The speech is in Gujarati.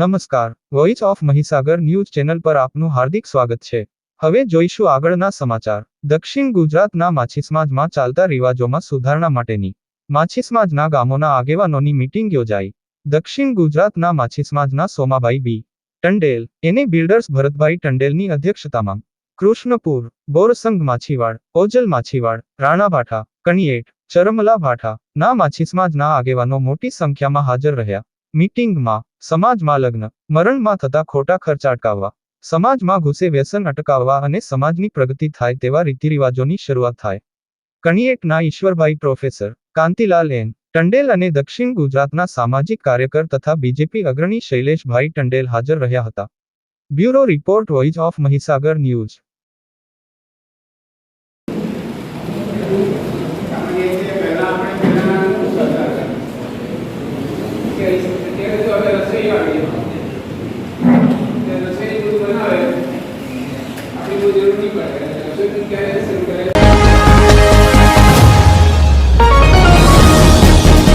નમસ્કાર, voice of Mahisagar news channel પર આપનું હાર્દિક સ્વાગત છે। હવે જોઈશું આગળના સમાચાર। દક્ષિણ ગુજરાતના માછીસમાજમાં ચાલતા રિવાજોમાં સુધારણા માટેની માછીસમાજના ગામોના આગેવાનોની મીટિંગ યોજાઈ। દક્ષિણ ગુજરાતના માછીસમાજના સોમાભાઈ બી ટંડેલ એને બિલ્ડર્સ ભરતભાઈ ટંડેલની અધ્યક્ષતામાં કૃષ્ણપુર, બોરસંગ માછીવાડ, ઓજલ માછીવાડ, રાણાભાઠા, કણિયેટ, ચરમલા ભાઠા ના માછીસમાજના આગેવાનો મોટી સંખ્યામાં હાજર રહ્યા। મીટિંગમાં સમાજમાં લગ્ન મરણમાં થતા ખોટા ખર્ચ અટકાવવા, સમાજમાં ઘૂસે વ્યસન અટકાવવા અને સમાજની પ્રગતિ થાય તેવા રીતિરિવાજોની શરૂઆત થાય। કણિયેટના ઈશ્વરભાઈ પ્રોફેસર કાંતિલાલ એન ટંડેલ અને દક્ષિણ ગુજરાતના સામાજિક કાર્યકર તથા બીજેપી અગ્રણી શૈલેષભાઈ ટંડેલ હાજર રહ્યા હતા। Bureau report, voice of Mahisagar news. जरूरी पड़ेगा